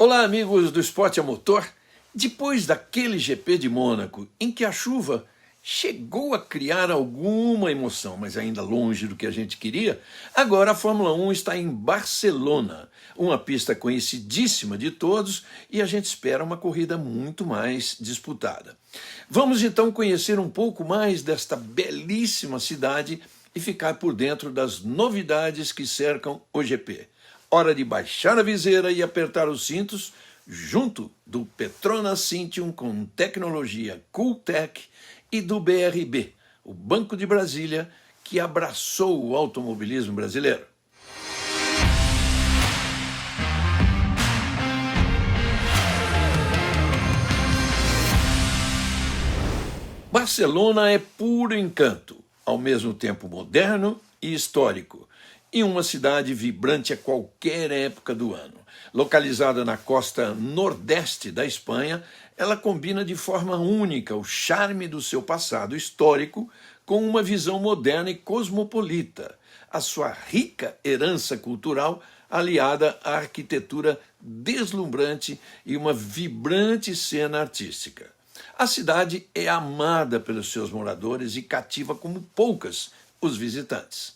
Olá, amigos do Esporte a Motor. Depois daquele GP de Mônaco, em que a chuva chegou a criar alguma emoção, mas ainda longe do que a gente queria, agora a Fórmula 1 está em Barcelona, uma pista conhecidíssima de todos, e a gente espera uma corrida muito mais disputada. Vamos então conhecer um pouco mais desta belíssima cidade e ficar por dentro das novidades que cercam o GP. Hora de baixar a viseira e apertar os cintos, junto do Petronas Synthium com tecnologia Cooltech e do BRB, o Banco de Brasília, que abraçou o automobilismo brasileiro. Barcelona é puro encanto, ao mesmo tempo moderno e histórico, e uma cidade vibrante a qualquer época do ano. Localizada na costa nordeste da Espanha, ela combina de forma única o charme do seu passado histórico com uma visão moderna e cosmopolita, a sua rica herança cultural aliada à arquitetura deslumbrante e uma vibrante cena artística. A cidade é amada pelos seus moradores e cativa como poucas os visitantes.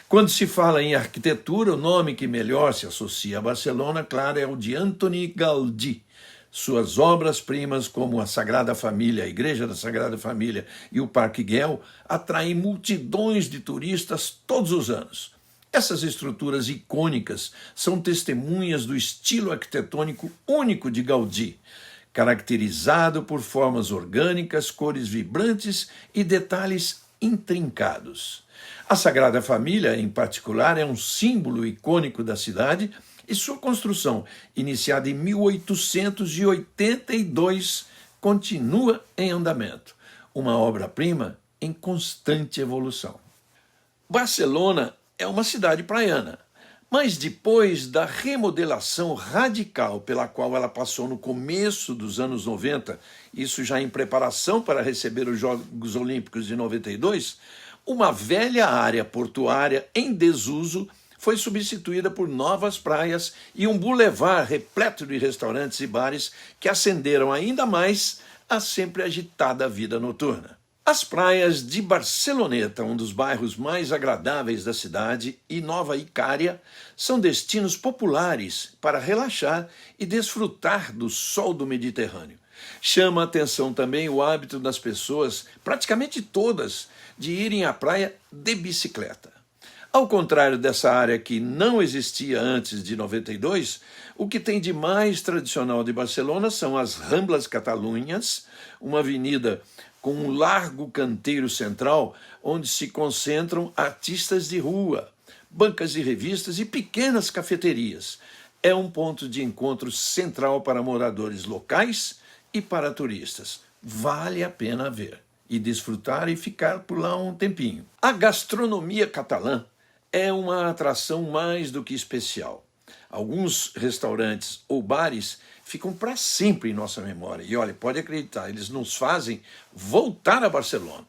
Quando se fala em arquitetura, o nome que melhor se associa a Barcelona, claro, é o de Antoni Gaudí. Suas obras-primas, como a Sagrada Família, a Igreja da Sagrada Família e o Parque Güell, atraem multidões de turistas todos os anos. Essas estruturas icônicas são testemunhas do estilo arquitetônico único de Gaudí, caracterizado por formas orgânicas, cores vibrantes e detalhes intrincados. A Sagrada Família, em particular, é um símbolo icônico da cidade e sua construção, iniciada em 1882, continua em andamento, uma obra-prima em constante evolução. Barcelona é uma cidade praiana, mas depois da remodelação radical pela qual ela passou no começo dos anos 90, isso já em preparação para receber os Jogos Olímpicos de 92, uma velha área portuária em desuso foi substituída por novas praias e um bulevar repleto de restaurantes e bares que acenderam ainda mais a sempre agitada vida noturna. As praias de Barceloneta, um dos bairros mais agradáveis da cidade, e Nova Icária, são destinos populares para relaxar e desfrutar do sol do Mediterrâneo. Chama a atenção também o hábito das pessoas, praticamente todas, de irem à praia de bicicleta. Ao contrário dessa área que não existia antes de 92, o que tem de mais tradicional de Barcelona são as Ramblas Catalunhas, uma avenida com um largo canteiro central onde se concentram artistas de rua, bancas de revistas e pequenas cafeterias. É um ponto de encontro central para moradores locais e para turistas. Vale a pena ver e desfrutar e ficar por lá um tempinho. A gastronomia catalã é uma atração mais do que especial. Alguns restaurantes ou bares ficam para sempre em nossa memória. E olha, pode acreditar, eles nos fazem voltar a Barcelona.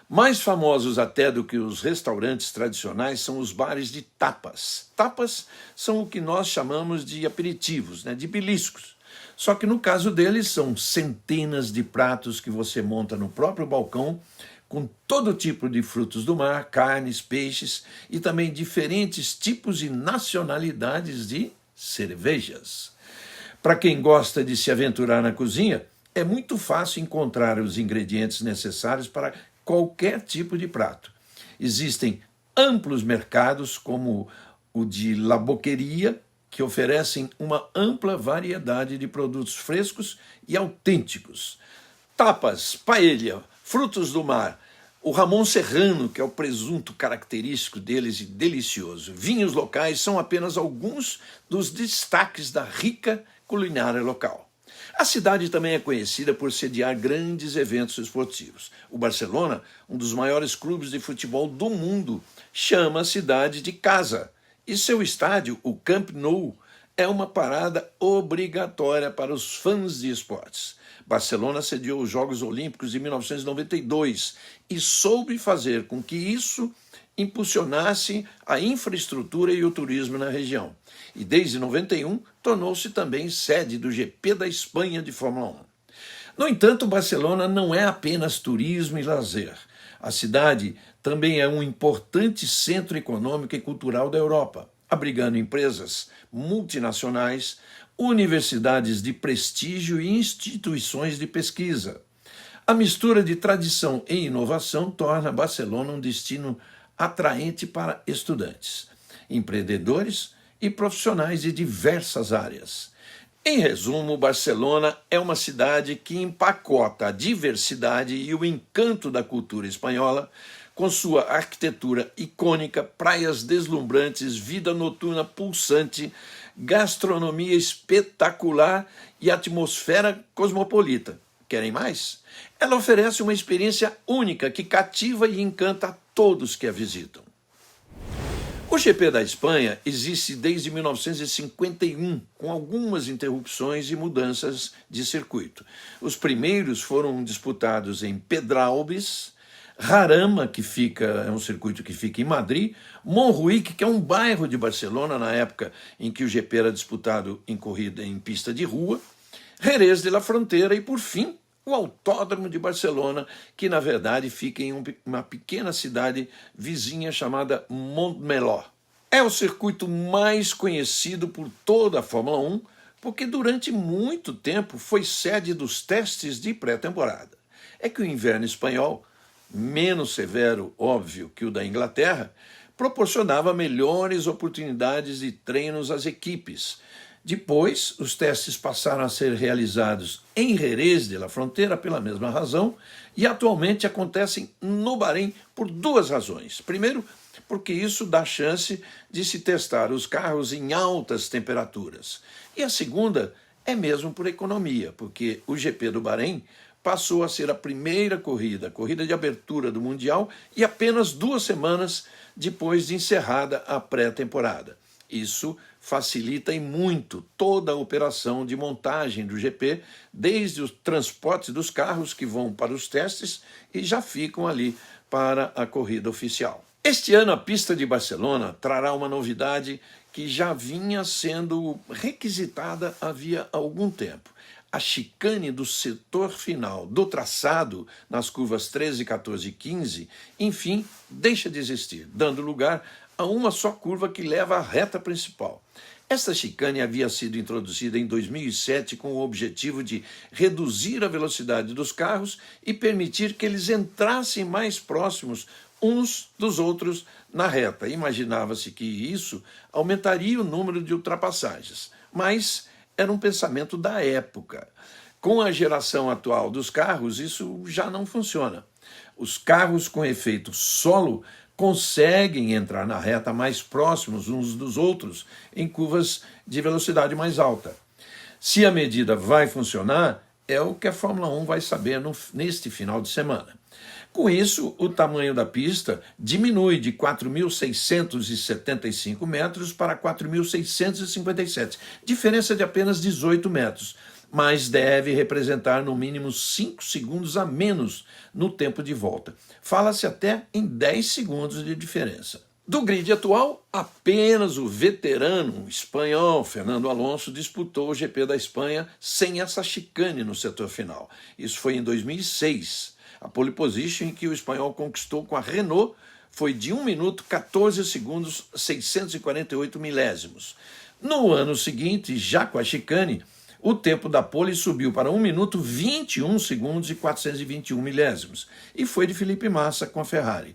Mais famosos até do que os restaurantes tradicionais são os bares de tapas. Tapas são o que nós chamamos de aperitivos, de beliscos. Só que no caso deles são centenas de pratos que você monta no próprio balcão, com todo tipo de frutos do mar, carnes, peixes e também diferentes tipos e nacionalidades de cervejas. Para quem gosta de se aventurar na cozinha, é muito fácil encontrar os ingredientes necessários para qualquer tipo de prato. Existem amplos mercados, como o de La Boqueria, que oferecem uma ampla variedade de produtos frescos e autênticos. Tapas, paella, frutos do mar, o Ramon Serrano, que é o presunto característico deles e delicioso. Vinhos locais são apenas alguns dos destaques da rica culinária local. A cidade também é conhecida por sediar grandes eventos esportivos. O Barcelona, um dos maiores clubes de futebol do mundo, chama a cidade de casa. E seu estádio, o Camp Nou, é uma parada obrigatória para os fãs de esportes. Barcelona sediou os Jogos Olímpicos de 1992 e soube fazer com que isso impulsionasse a infraestrutura e o turismo na região. E desde 91 tornou-se também sede do GP da Espanha de Fórmula 1. No entanto, Barcelona não é apenas turismo e lazer. A cidade também é um importante centro econômico e cultural da Europa, abrigando empresas multinacionais, universidades de prestígio e instituições de pesquisa. A mistura de tradição e inovação torna Barcelona um destino atraente para estudantes, empreendedores e profissionais de diversas áreas. Em resumo, Barcelona é uma cidade que empacota a diversidade e o encanto da cultura espanhola, com sua arquitetura icônica, praias deslumbrantes, vida noturna pulsante, gastronomia espetacular e atmosfera cosmopolita. Querem mais? Ela oferece uma experiência única que cativa e encanta a todos que a visitam. O GP da Espanha existe desde 1951, com algumas interrupções e mudanças de circuito. Os primeiros foram disputados em Pedralbes, Jarama, é um circuito que fica em Madrid, Montjuïc, que é um bairro de Barcelona na época em que o GP era disputado em corrida em pista de rua, Jerez de la Frontera e, por fim, o Autódromo de Barcelona, que na verdade fica em uma pequena cidade vizinha chamada Montmeló. É o circuito mais conhecido por toda a Fórmula 1, porque durante muito tempo foi sede dos testes de pré-temporada. É que o inverno espanhol, menos severo, óbvio, que o da Inglaterra, proporcionava melhores oportunidades de treinos às equipes. Depois, os testes passaram a ser realizados em Jerez de la Frontera pela mesma razão e atualmente acontecem no Bahrein por duas razões. Primeiro, porque isso dá chance de se testar os carros em altas temperaturas. E a segunda é mesmo por economia, porque o GP do Bahrein passou a ser a primeira corrida de abertura do Mundial e apenas 2 semanas depois de encerrada a pré-temporada. Isso facilita e muito toda a operação de montagem do GP, desde o transporte dos carros que vão para os testes e já ficam ali para a corrida oficial. Este ano a pista de Barcelona trará uma novidade que já vinha sendo requisitada havia algum tempo. A chicane do setor final do traçado, nas curvas 13, 14 e 15, enfim, deixa de existir, dando lugar a uma só curva que leva à reta principal. Esta chicane havia sido introduzida em 2007 com o objetivo de reduzir a velocidade dos carros e permitir que eles entrassem mais próximos uns dos outros na reta. Imaginava-se que isso aumentaria o número de ultrapassagens, mas era um pensamento da época. Com a geração atual dos carros, isso já não funciona. Os carros com efeito solo conseguem entrar na reta mais próximos uns dos outros em curvas de velocidade mais alta. Se a medida vai funcionar, é o que a Fórmula 1 vai saber neste final de semana. Com isso, o tamanho da pista diminui de 4.675 metros para 4.657, diferença de apenas 18 metros, mas deve representar no mínimo 5 segundos a menos no tempo de volta. Fala-se até em 10 segundos de diferença. Do grid atual, apenas o veterano espanhol Fernando Alonso disputou o GP da Espanha sem essa chicane no setor final. Isso foi em 2006. A pole position que o espanhol conquistou com a Renault foi de 1 minuto 14 segundos 648 milésimos. No ano seguinte, já com a chicane, o tempo da pole subiu para 1 minuto 21 segundos e 421 milésimos e foi de Felipe Massa com a Ferrari.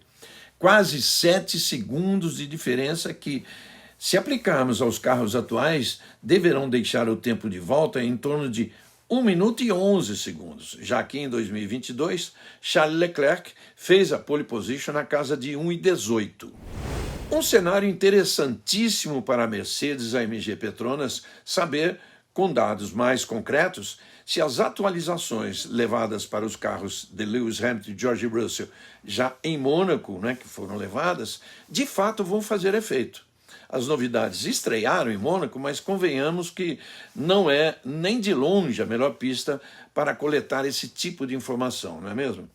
Quase 7 segundos de diferença que, se aplicarmos aos carros atuais, deverão deixar o tempo de volta em torno de 1 minuto e 11 segundos, já que em 2022, Charles Leclerc fez a pole position na casa de 1,18. Um cenário interessantíssimo para a Mercedes AMG Petronas saber, com dados mais concretos, se as atualizações levadas para os carros de Lewis Hamilton e George Russell já em Mônaco, que foram levadas, de fato vão fazer efeito. As novidades estrearam em Mônaco, mas convenhamos que não é nem de longe a melhor pista para coletar esse tipo de informação, não é mesmo?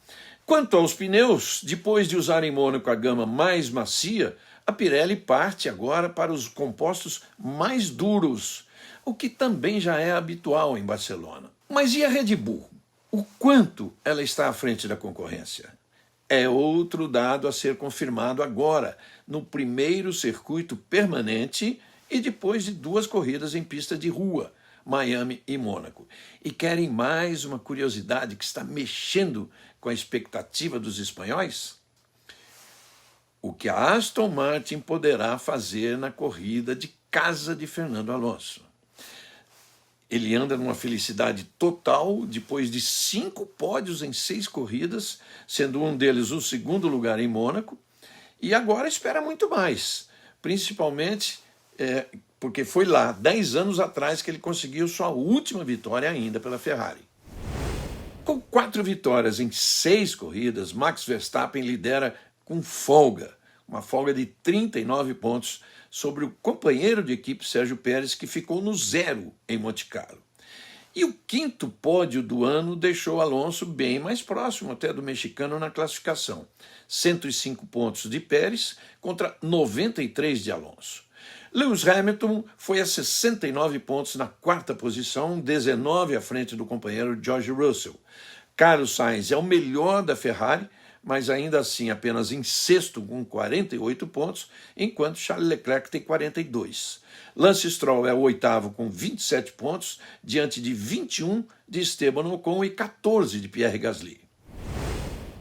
Quanto aos pneus, depois de usar em Mônaco a gama mais macia, a Pirelli parte agora para os compostos mais duros, o que também já é habitual em Barcelona. Mas e a Red Bull? O quanto ela está à frente da concorrência? É outro dado a ser confirmado agora, no primeiro circuito permanente e depois de 2 corridas em pista de rua, Miami e Mônaco. E querem mais uma curiosidade que está mexendo com a expectativa dos espanhóis? O que a Aston Martin poderá fazer na corrida de casa de Fernando Alonso. Ele anda numa felicidade total depois de 5 pódios em 6 corridas, sendo um deles o 2º lugar em Mônaco, e agora espera muito mais, principalmente porque foi lá, 10 anos atrás, que ele conseguiu sua última vitória ainda pela Ferrari. Com 4 vitórias em 6 corridas, Max Verstappen lidera com folga, uma folga de 39 pontos sobre o companheiro de equipe Sérgio Pérez, que ficou no 0 em Monte Carlo. E o 5º pódio do ano deixou Alonso bem mais próximo até do mexicano na classificação. 105 pontos de Pérez contra 93 de Alonso. Lewis Hamilton foi a 69 pontos na 4ª posição, 19 à frente do companheiro George Russell. Carlos Sainz é o melhor da Ferrari, mas ainda assim apenas em 6º com 48 pontos, enquanto Charles Leclerc tem 42. Lance Stroll é o 8º com 27 pontos, diante de 21 de Esteban Ocon e 14 de Pierre Gasly.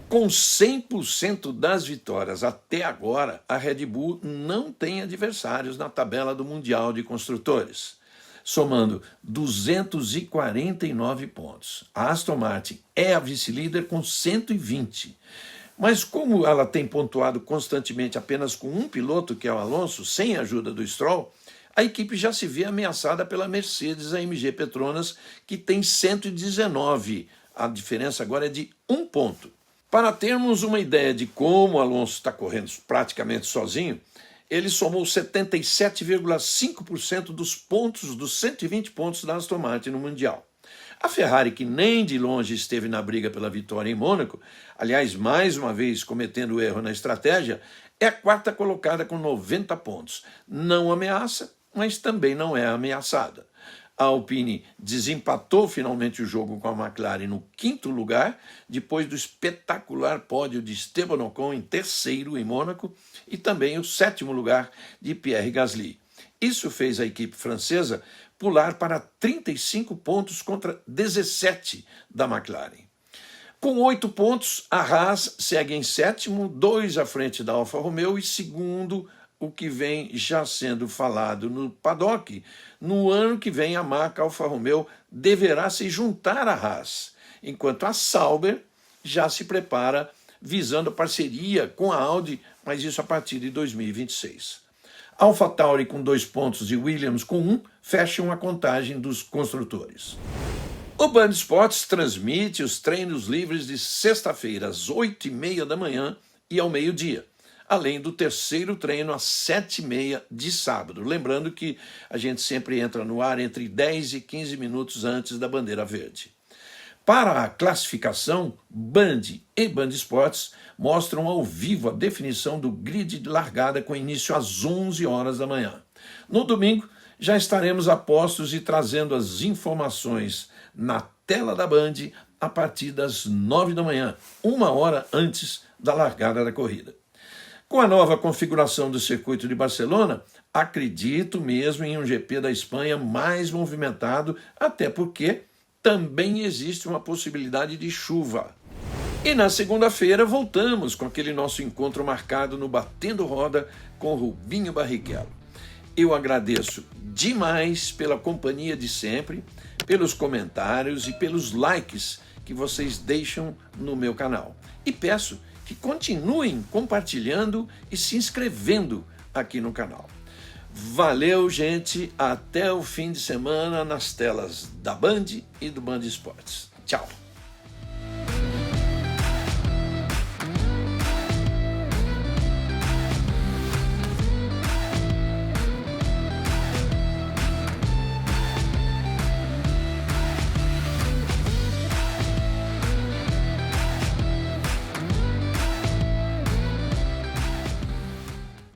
Com 100% das vitórias até agora, a Red Bull não tem adversários na tabela do Mundial de Construtores, somando 249 pontos. A Aston Martin é a vice-líder com 120. Mas como ela tem pontuado constantemente apenas com um piloto, que é o Alonso, sem a ajuda do Stroll, a equipe já se vê ameaçada pela Mercedes AMG Petronas, que tem 119. A diferença agora é de 1 ponto. Para termos uma ideia de como o Alonso está correndo praticamente sozinho, ele somou 77,5% dos pontos, dos 120 pontos da Aston Martin no Mundial. A Ferrari, que nem de longe esteve na briga pela vitória em Mônaco, aliás, mais uma vez cometendo erro na estratégia, é a 4ª colocada com 90 pontos. Não ameaça, mas também não é ameaçada. A Alpine desempatou finalmente o jogo com a McLaren no 5º lugar, depois do espetacular pódio de Esteban Ocon em 3º em Mônaco e também o 7º lugar de Pierre Gasly. Isso fez a equipe francesa pular para 35 pontos contra 17 da McLaren. Com 8 pontos, a Haas segue em 7º, 2 à frente da Alfa Romeo e 2º, o que vem já sendo falado no paddock. No ano que vem, a marca Alfa Romeo deverá se juntar à Haas, enquanto a Sauber já se prepara visando a parceria com a Audi, mas isso a partir de 2026. AlphaTauri com 2 pontos e Williams com 1 fecham a contagem dos construtores. O Band Esportes transmite os treinos livres de sexta-feira às 8h30 da manhã e ao meio-dia, além do 3º treino às 7h30 de sábado. Lembrando que a gente sempre entra no ar entre 10 e 15 minutos antes da bandeira verde. Para a classificação, Band e Band Esportes mostram ao vivo a definição do grid de largada com início às 11 horas da manhã. No domingo, já estaremos a postos e trazendo as informações na tela da Band a partir das 9 da manhã, 1 hora antes da largada da corrida. Com a nova configuração do circuito de Barcelona, acredito mesmo em um GP da Espanha mais movimentado, até porque também existe uma possibilidade de chuva. E na segunda-feira voltamos com aquele nosso encontro marcado no Batendo Roda com Rubinho Barrichello. Eu agradeço demais pela companhia de sempre, pelos comentários e pelos likes que vocês deixam no meu canal. E peço que continuem compartilhando e se inscrevendo aqui no canal. Valeu, gente. Até o fim de semana nas telas da Band e do Band Esportes. Tchau.